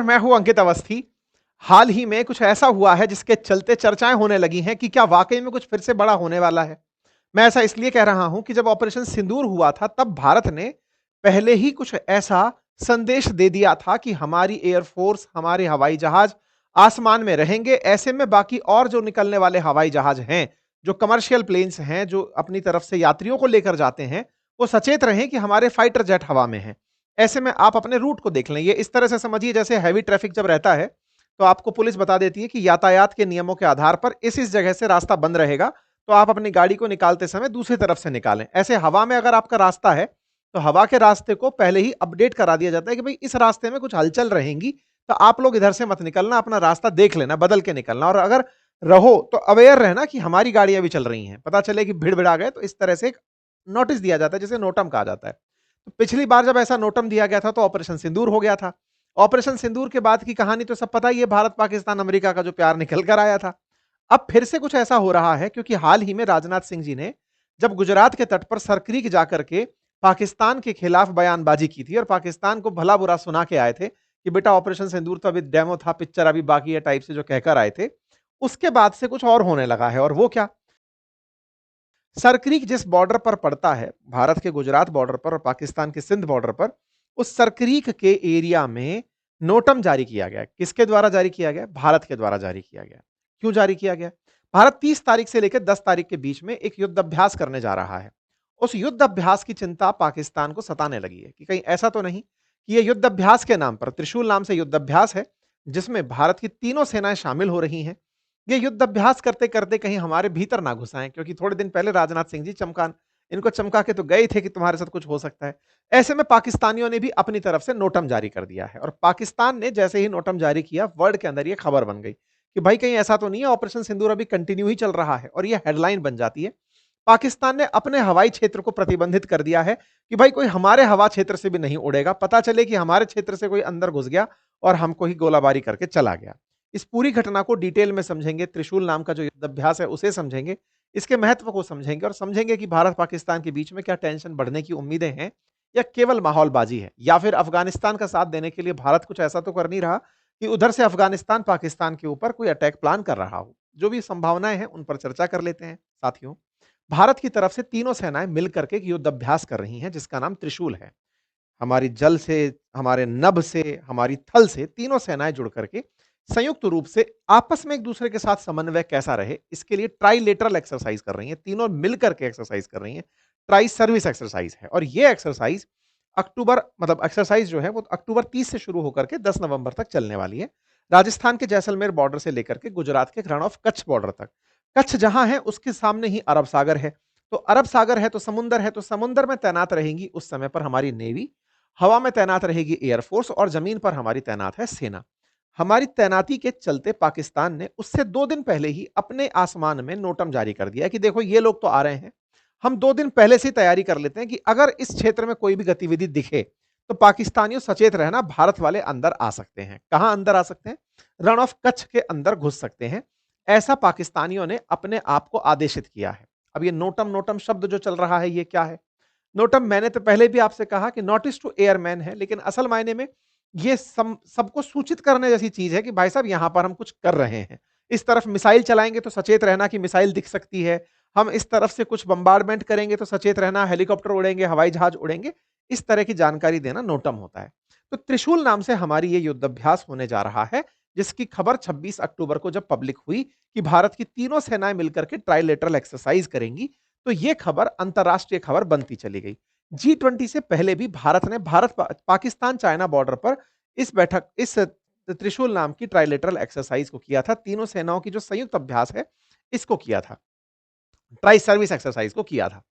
मैं हूं अंकित अवस्थी। हाल ही में कुछ ऐसा हुआ है जिसके चलते चर्चाएं होने लगी हैं कि क्या वाकई में कुछ फिर से बड़ा होने वाला है। मैं ऐसा इसलिए कह रहा हूं कि जब ऑपरेशन सिंदूर हुआ था तब भारत ने पहले ही कुछ ऐसा संदेश दे दिया था कि हमारी एयरफोर्स, हमारे हवाई जहाज आसमान में रहेंगे। ऐसे में बाकी और जो निकलने वाले हवाई जहाज हैं, जो कमर्शियल प्लेन्स हैं, जो अपनी तरफ से यात्रियों को लेकर जाते हैं, वो सचेत रहें कि हमारे फाइटर जेट हवा में हैं। ऐसे में आप अपने रूट को देख लें। ये इस तरह से समझिए जैसे हैवी ट्रैफिक जब रहता है तो आपको पुलिस बता देती है कि यातायात के नियमों के आधार पर इस जगह से रास्ता बंद रहेगा, तो आप अपनी गाड़ी को निकालते समय दूसरी तरफ से निकालें। ऐसे हवा में अगर आपका रास्ता है तो हवा के रास्ते को पहले ही अपडेट करा दिया जाता है कि भाई इस रास्ते में कुछ हलचल रहेंगी, तो आप लोग इधर से मत निकलना, अपना रास्ता देख लेना, बदल के निकलना। और अगर रहो तो अवेयर रहना कि हमारी गाड़ियां भी चल रही हैं। पता चले कि भीड़ भिड़ा गए तो इस तरह से एक नोटिस दिया जाता है जिसे नोटम कहा जाता है। तो पिछली बार जब ऐसा नोटम दिया गया था तो ऑपरेशन सिंदूर हो गया था। ऑपरेशन सिंदूर के बाद की कहानी तो सब पता ही है, भारत पाकिस्तान अमेरिका का जो प्यार निकल कर आया था। अब फिर से कुछ ऐसा हो रहा है क्योंकि हाल ही में राजनाथ सिंह जी ने जब गुजरात के तट पर सरक्रीक जाकर के पाकिस्तान के खिलाफ बयानबाजी की थी और पाकिस्तान को भला बुरा सुना के आए थे कि बेटा ऑपरेशन सिंदूर तो अभी डेमो था, पिक्चर अभी बाकी है टाइप से जो कहकर आए थे, उसके बाद से कुछ और होने लगा है। और वो क्या, सरक्रीक जिस बॉर्डर पर पड़ता है, भारत के गुजरात बॉर्डर पर और पाकिस्तान के सिंध बॉर्डर पर, उस सरक्रीक के एरिया में नोटम जारी किया गया। किसके द्वारा जारी किया गया? भारत के द्वारा जारी किया गया। क्यों जारी किया गया? भारत 30 तारीख से लेकर 10 तारीख के बीच में एक युद्ध अभ्यास करने जा रहा है। उस युद्ध अभ्यास की चिंता पाकिस्तान को सताने लगी है कि कहीं ऐसा तो नहीं कि यह युद्ध अभ्यास के नाम पर, त्रिशूल नाम से युद्ध अभ्यास है जिसमें भारत की तीनों सेनाएं शामिल हो रही हैं, ये युद्ध अभ्यास करते करते कहीं हमारे भीतर ना घुस आए। क्योंकि थोड़े दिन पहले राजनाथ सिंह जी इनको चमका के तो गए थे कि तुम्हारे साथ कुछ हो सकता है। ऐसे में पाकिस्तानियों ने भी अपनी तरफ से नोटम जारी कर दिया है और पाकिस्तान ने जैसे ही नोटम जारी किया, वर्ल्ड के अंदर ये खबर बन गई कि भाई कहीं ऐसा तो नहीं है ऑपरेशन सिंदूर अभी कंटिन्यू ही चल रहा है। और ये हेडलाइन बन जाती है, पाकिस्तान ने अपने हवाई क्षेत्र को प्रतिबंधित कर दिया है कि भाई कोई हमारे हवा क्षेत्र से भी नहीं उड़ेगा। पता चले कि हमारे क्षेत्र से कोई अंदर घुस गया और हमको ही गोलाबारी करके चला गया। इस पूरी घटना को डिटेल में समझेंगे, त्रिशूल नाम का जो युद्धाभ्यास है उसे समझेंगे, इसके महत्व को समझेंगे और समझेंगे कि भारत पाकिस्तान के बीच में क्या टेंशन बढ़ने की उम्मीदें हैं या केवल माहौलबाजी है, या फिर अफगानिस्तान का साथ देने के लिए भारत कुछ ऐसा तो कर नहीं रहा कि उधर से अफगानिस्तान पाकिस्तान के ऊपर कोई अटैक प्लान कर रहा हो। जो भी संभावनाएं हैं उन पर चर्चा कर लेते हैं साथियों। भारत की तरफ से तीनों सेनाएं मिलकर के युद्ध अभ्यास कर रही हैं जिसका नाम त्रिशूल है। हमारी जल से, हमारे नभ से, हमारी थल से तीनों सेनाएं जुड़ करके संयुक्त रूप से आपस में एक दूसरे के साथ समन्वय कैसा रहे, इसके लिए ट्राइलेटरल एक्सरसाइज कर रही हैं। तीनों मिलकर के एक्सरसाइज कर रही हैं। ट्राई सर्विस एक्सरसाइज है और ये एक्सरसाइज अक्टूबर, मतलब एक्सरसाइज जो है वो अक्टूबर 30 से शुरू होकर के 10 नवंबर तक चलने वाली है। राजस्थान के जैसलमेर बॉर्डर से लेकर के गुजरात के रण ऑफ कच्छ बॉर्डर तक। कच्छ जहां है उसके सामने ही अरब सागर है, तो अरब सागर है तो समुंदर है, तो समुंदर में तैनात रहेंगी उस समय पर हमारी नेवी, हवा में तैनात रहेगी एयरफोर्स और जमीन पर हमारी तैनात है सेना। हमारी तैनाती के चलते पाकिस्तान ने उससे 2 दिन पहले ही अपने आसमान में नोटम जारी कर दिया कि देखो ये लोग तो आ रहे हैं, हम 2 दिन पहले से तैयारी कर लेते हैं कि अगर इस क्षेत्र में कोई भी गतिविधि दिखे तो पाकिस्तानियों सचेत रहना, भारत वाले अंदर आ सकते हैं। कहां अंदर आ सकते हैं? रण ऑफ कच्छ के अंदर घुस सकते हैं। ऐसा पाकिस्तानियों ने अपने आप को आदेशित किया है। अब ये नोटम नोटम शब्द जो चल रहा है ये क्या है? नोटम, मैंने तो पहले भी आपसे कहा कि नोटिस टू एयरमैन है, लेकिन असल मायने में ये सबको सूचित करने जैसी चीज है कि भाई साहब यहां पर हम कुछ कर रहे हैं। इस तरफ मिसाइल चलाएंगे तो सचेत रहना कि मिसाइल दिख सकती है। हम इस तरफ से कुछ बंबार्डमेंट करेंगे तो सचेत रहना हेलीकॉप्टर उड़ेंगे, हवाई जहाज उड़ेंगे। इस तरह की जानकारी देना नोटम होता है। तो त्रिशूल नाम से हमारी ये युद्धाभ्यास होने जा रहा है, जिसकी खबर 26 अक्टूबर को जब पब्लिक हुई कि भारत की तीनों सेनाएं मिलकर के ट्राइलेटरल एक्सरसाइज करेंगी, तो यह खबर अंतरराष्ट्रीय खबर बनती चली गई। G20 से पहले भी भारत ने पाकिस्तान चाइना बॉर्डर पर इस त्रिशूल नाम की ट्राइलेटरल एक्सरसाइज को किया था। तीनों सेनाओं की जो संयुक्त अभ्यास है इसको किया था, ट्राई सर्विस एक्सरसाइज को किया था।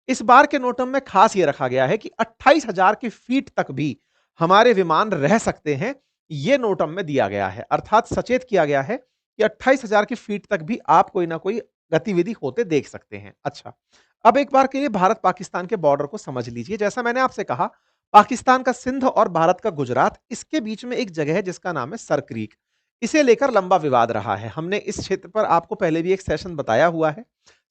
इस बार के नोटम में खास यह रखा गया है कि 28,000 की फीट तक भी हमारे विमान रह सकते हैं। यह नोटम में दिया गया है, अर्थात सचेत किया गया है कि 28,000 की फीट तक भी आप कोई ना कोई गतिविधि होते देख सकते हैं। अच्छा, अब एक बार के लिए भारत पाकिस्तान के बॉर्डर को समझ लीजिए। जैसा मैंने आपसे कहा, पाकिस्तान का सिंध और भारत का गुजरात, इसके बीच में एक जगह है जिसका नाम है सरक्रीक। इसे लेकर लंबा विवाद रहा है। हमने इस क्षेत्र पर आपको पहले भी एक सेशन बताया हुआ है।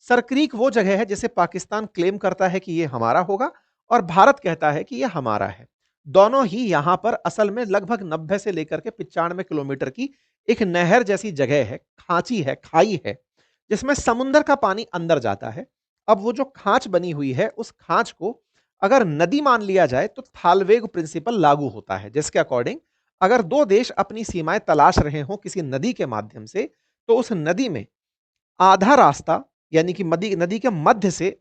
सरक्रीक वो जगह है जिसे पाकिस्तान क्लेम करता है कि यह हमारा होगा और भारत कहता है कि यह हमारा है। दोनों ही यहां पर असल में लगभग 90 से लेकर के 95 किलोमीटर की एक नहर जैसी जगह है, खांची है, खाई है, जिसमें समुद्र का पानी अंदर जाता है। अब वो जो खांच बनी हुई है, उस खांच को अगर नदी मान लिया जाए तो थालवेग प्रिंसिपल लागू होता है, जिसके अकॉर्डिंग अगर दो देश अपनी सीमाएं तलाश रहे हों किसी नदी के माध्यम से, तो उस नदी में आधा रास्ता यानी कि नदी नदी के मध्य से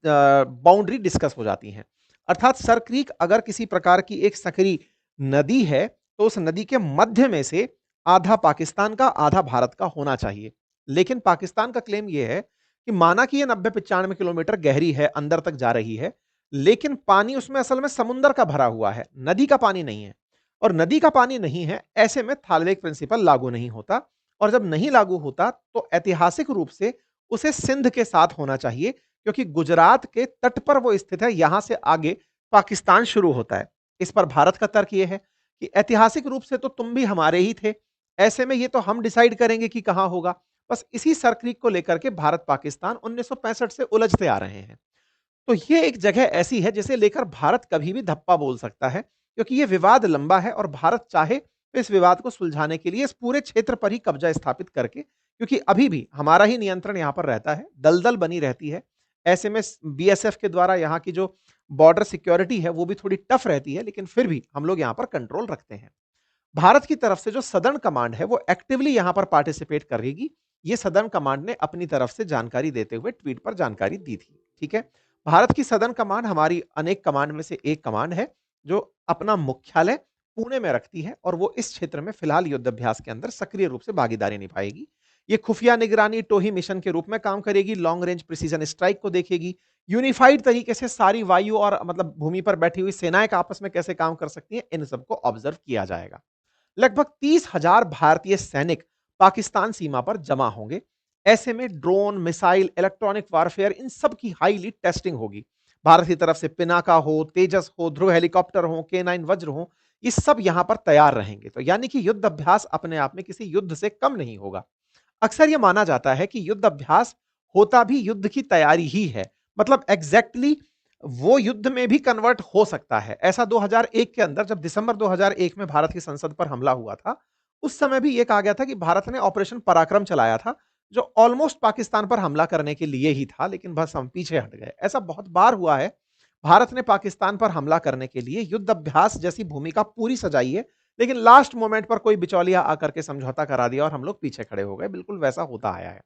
बाउंड्री डिस्कस हो जाती हैं। अर्थात सर क्रीक अगर किसी प्रकार की एक सकरी नदी है, तो उस नदी के मध्य में से आधा पाकिस्तान का, आधा भारत का होना चाहिए। लेकिन पाकिस्तान का क्लेम यह है कि माना कि ये 90-95 किलोमीटर गहरी है, अंदर तक जा रही है, लेकिन पानी उसमें असल में समुद्र का भरा हुआ है, नदी का पानी नहीं है। और नदी का पानी नहीं है, ऐसे में थालवेग प्रिंसिपल लागू नहीं होता। और जब नहीं लागू होता, तो ऐतिहासिक रूप से उसे सिंध के साथ होना चाहिए, क्योंकि गुजरात के तट पर वो स्थित है, यहां से आगे पाकिस्तान शुरू होता है। इस पर भारत का तर्क यह है कि ऐतिहासिक रूप से तो तुम भी हमारे ही थे, ऐसे में ये तो हम डिसाइड करेंगे कि कहां होगा। बस इसी सर्करीक को लेकर के भारत पाकिस्तान 1965 से उलझते आ रहे हैं। तो ये एक जगह ऐसी है जिसे लेकर भारत कभी भी धप्पा बोल सकता है, क्योंकि ये विवाद लंबा है और भारत चाहे तो इस विवाद को सुलझाने के लिए इस पूरे क्षेत्र पर ही कब्जा स्थापित करके, क्योंकि अभी भी हमारा ही नियंत्रण यहां पर रहता है, दलदल बनी रहती है। ऐसे में बीएसएफ के द्वारा यहाँ की जो बॉर्डर सिक्योरिटी है वो भी थोड़ी टफ रहती है, लेकिन फिर भी हम लोग यहाँ पर कंट्रोल रखते हैं। भारत की तरफ से जो सदर्न कमांड है वो एक्टिवली यहां पर पार्टिसिपेट करेगी। ये सदर्न कमांड ने अपनी तरफ से जानकारी देते हुए ट्वीट पर जानकारी दी थी। ठीक है, भारत की सदर्न कमांड हमारी अनेक कमांड में से एक कमांड है, जो अपना मुख्यालय पुणे में रखती है और वो इस क्षेत्र में फिलहाल युद्धाभ्यास के अंदर सक्रिय रूप से भागीदारी निभाएगी। ये खुफिया निगरानी टोही मिशन के रूप में काम करेगी, लॉन्ग रेंज प्रिसीजन स्ट्राइक को देखेगी, यूनिफाइड तरीके से सारी वायु और मतलब भूमि पर बैठी हुई सेनाएं का आपस में कैसे काम कर सकती हैं, इन सबको ऑब्जर्व किया जाएगा। लगभग 30,000 भारतीय सैनिक पाकिस्तान सीमा पर जमा होंगे। ऐसे में ड्रोन, मिसाइल, इलेक्ट्रॉनिक वारफेयर, इन सब की हाईली टेस्टिंग होगी। भारत की तरफ से पिनाका हो, तेजस हो, ध्रुव हेलीकॉप्टर हो, K9 वज्र हो, ये सब यहां पर तैयार रहेंगे। तो यानी कि युद्ध अभ्यास अपने आप में किसी युद्ध से कम नहीं होगा। अक्सर यह माना जाता है कि युद्ध अभ्यास होता भी युद्ध की तैयारी ही है, मतलब एग्जैक्टली वो युद्ध में भी कन्वर्ट हो सकता है। ऐसा 2001 के अंदर, जब दिसंबर 2001 में भारत की संसद पर हमला हुआ था, उस समय भी यह कहा गया था कि भारत ने ऑपरेशन पराक्रम चलाया था, जो ऑलमोस्ट पाकिस्तान पर हमला करने के लिए ही था, लेकिन बस हम पीछे हट गए। ऐसा बहुत बार हुआ है, भारत ने पाकिस्तान पर हमला करने के लिए युद्ध अभ्यास जैसी भूमिका पूरी सजाई है, लेकिन लास्ट मोमेंट पर कोई बिचौलिया आकर के समझौता करा दिया और हम लोग पीछे खड़े हो गए। बिल्कुल वैसा होता आया है।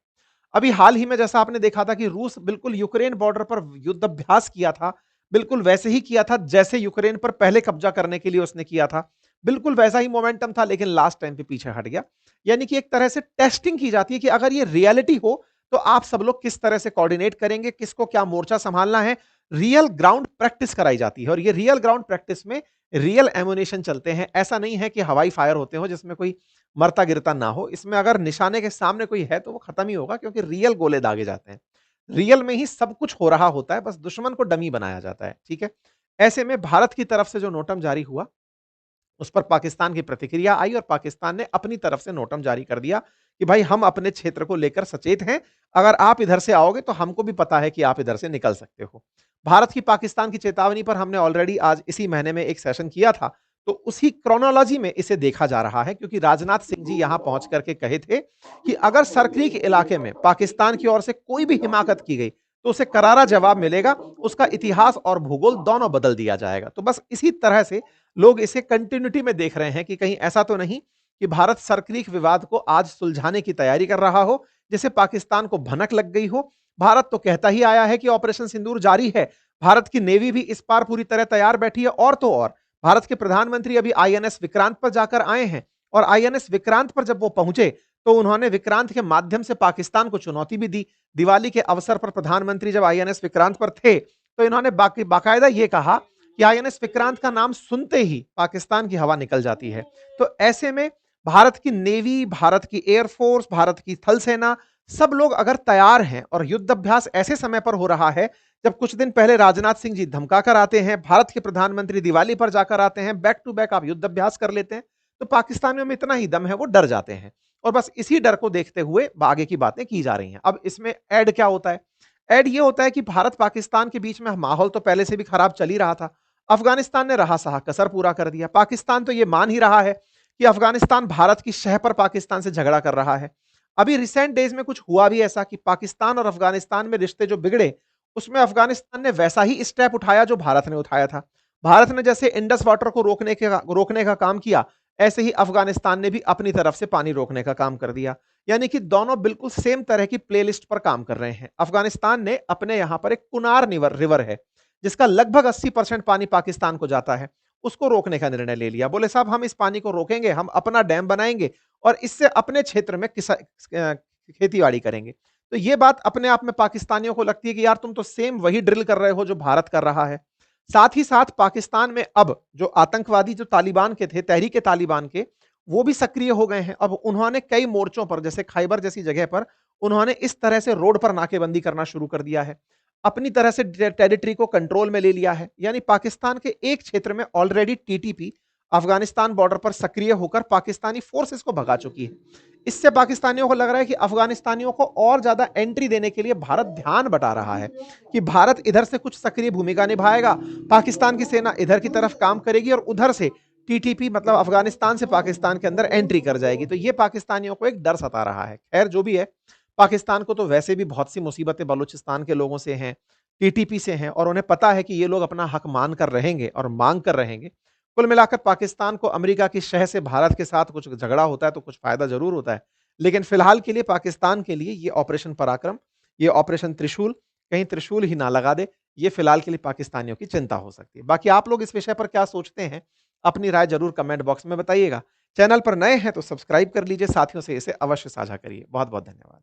अभी हाल ही में जैसा आपने देखा था कि रूस बिल्कुल यूक्रेन बॉर्डर पर युद्धाभ्यास किया था, बिल्कुल वैसे ही किया था जैसे यूक्रेन पर पहले कब्जा करने के लिए उसने किया था। बिल्कुल वैसा ही मोमेंटम था, लेकिन लास्ट टाइम पे पीछे हट गया। यानी कि एक तरह से टेस्टिंग की जाती है कि अगर ये रियलिटी हो तो आप सब लोग किस तरह से कोऑर्डिनेट करेंगे, किसको क्या मोर्चा संभालना है। रियल ग्राउंड प्रैक्टिस कराई जाती है और ये रियल ग्राउंड प्रैक्टिस में रियल एमुनेशन चलते हैं। ऐसा नहीं है कि हवाई फायर होते हो जिसमें कोई मरता गिरता ना हो। इसमें अगर निशाने के सामने कोई है तो वो खत्म ही होगा, क्योंकि रियल गोले दागे जाते हैं। रियल में ही सब कुछ हो रहा होता है, बस दुश्मन को डमी बनाया जाता है। ठीक है, ऐसे में भारत की तरफ से जो नोटम जारी हुआ, उस पर पाकिस्तान की प्रतिक्रिया आई और पाकिस्तान ने अपनी तरफ से नोटम जारी कर दिया कि भाई हम अपने क्षेत्र को लेकर सचेत हैं, अगर आप इधर से आओगे तो हमको भी पता है कि आप इधर से निकल सकते हो। भारत की पाकिस्तान की चेतावनी पर हमने ऑलरेडी आज इसी महीने में एक सेशन किया था, तो उसी क्रोनोलॉजी में इसे देखा जा रहा है, क्योंकि राजनाथ सिंह जी यहां पहुंच करके कहे थे कि अगर सरक्रीक इलाके में पाकिस्तान की ओर से कोई भी हिमाकत की गई तो उसे करारा जवाब मिलेगा, उसका इतिहास और भूगोल दोनों बदल दिया जाएगा। तो बस इसी तरह से लोग इसे कंटिन्यूटी में देख रहे हैं कि कहीं ऐसा तो नहीं कि भारत सरक्रीक विवाद को आज सुलझाने की तैयारी कर रहा हो, जिसे पाकिस्तान को भनक लग गई हो। भारत तो कहता ही आया है कि ऑपरेशन सिंदूर जारी है, भारत की नेवी भी इस पार पूरी तरह तैयार बैठी है। और तो और भारत के प्रधानमंत्री अभी आईएनएस विक्रांत पर जाकर आए हैं, और आईएनएस विक्रांत पर जब वो पहुंचे तो उन्होंने विक्रांत के माध्यम से पाकिस्तान को चुनौती भी दी। दिवाली के अवसर पर प्रधानमंत्री जब आईएनएस विक्रांत पर थे तो इन्होंने बाकायदा ये कहा कि आईएनएस विक्रांत का नाम सुनते ही पाकिस्तान की हवा निकल जाती है। तो ऐसे में भारत की नेवी, भारत की एयरफोर्स, भारत की थल सेना, सब लोग अगर तैयार हैं और युद्ध अभ्यास ऐसे समय पर हो रहा है जब कुछ दिन पहले राजनाथ सिंह जी धमका कर आते हैं, भारत के प्रधानमंत्री दिवाली पर जाकर आते हैं, बैक टू बैक आप युद्ध अभ्यास कर लेते हैं, तो पाकिस्तानियों में इतना ही दम है, वो डर जाते हैं। और बस इसी डर को देखते हुए आगे की बातें की जा रही हैं। अब इसमें ऐड क्या होता है? ऐड ये होता है कि भारत पाकिस्तान के बीच में माहौल तो पहले से भी खराब चल ही रहा था। अफगानिस्तान ने रहा-सहा कसर पूरा कर दिया। पाकिस्तान तो ये मान ही रहा है कि अफगानिस्तान भारत की शह पर पाकिस्तान से झगड़ा कर रहा है। अभी रिसेंट डेज़ में कुछ हुआ भी ऐसा कि पाकिस्तान और अफगानिस्तान में रिश्ते जो बिगड़े, उसमें अफगानिस्तान ने वैसा ही स्टेप उठाया जो भारत ने उठाया था। भारत ने जैसे इंडस वाटर को रोकने का काम किया, ऐसे ही अफगानिस्तान ने भी अपनी तरफ से पानी रोकने का काम कर दिया। यानी कि दोनों बिल्कुल सेम तरह की प्लेलिस्ट पर काम कर रहे हैं। अफगानिस्तान ने अपने यहां पर एक कुनार रिवर है, जिसका लगभग 80% पानी पाकिस्तान को जाता है, उसको रोकने का निर्णय ले लिया। बोले साहब हम इस पानी को रोकेंगे, हम अपना डैम बनाएंगे और इससे अपने क्षेत्र में खेती-बाड़ी करेंगे। तो ये बात अपने आप में पाकिस्तानियों को लगती है कि यार तुम तो सेम वही ड्रिल कर रहे हो जो भारत कर रहा है। साथ ही साथ पाकिस्तान में अब जो आतंकवादी जो तालिबान के थे, तहरीक-ए-तालिबान के, वो भी सक्रिय हो गए हैं। अब उन्होंने कई मोर्चों पर जैसे खैबर जैसी जगह पर उन्होंने इस तरह से रोड पर नाकेबंदी करना शुरू कर दिया है। अपनी तरह से टेरिटरी को कंट्रोल में ले लिया है। यानी पाकिस्तान के एक क्षेत्र में ऑलरेडी टीटीपी अफगानिस्तान बॉर्डर पर सक्रिय होकर पाकिस्तानी फोर्सेस को भगा चुकी है। इससे पाकिस्तानियों को लग रहा है कि अफगानिस्तानियों को और ज्यादा एंट्री देने के लिए भारत ध्यान बटा रहा है कि भारत इधर से कुछ सक्रिय भूमिका निभाएगा, पाकिस्तान की सेना इधर की तरफ काम करेगी और उधर से टीटीपी मतलब अफगानिस्तान से पाकिस्तान के अंदर एंट्री कर जाएगी। तो ये पाकिस्तानियों को एक डर सता रहा है। खैर जो भी है, पाकिस्तान को तो वैसे भी बहुत सी मुसीबतें बलूचिस्तान के लोगों से हैं, टीटीपी से हैं और उन्हें पता है कि ये लोग अपना हक मान कर रहेंगे और मांग कर रहेंगे। कुल मिलाकर पाकिस्तान को अमेरिका की शह से भारत के साथ कुछ झगड़ा होता है तो कुछ फायदा जरूर होता है, लेकिन फिलहाल के लिए पाकिस्तान के लिए ये ऑपरेशन पराक्रम, ये ऑपरेशन त्रिशूल, कहीं त्रिशूल ही ना लगा दे, ये फिलहाल के लिए पाकिस्तानियों की चिंता हो सकती है। बाकी आप लोग इस विषय पर क्या सोचते हैं, अपनी राय जरूर कमेंट बॉक्स में बताइएगा। चैनल पर नए हैं तो सब्सक्राइब कर लीजिए, साथियों से इसे अवश्य साझा करिए। बहुत बहुत धन्यवाद।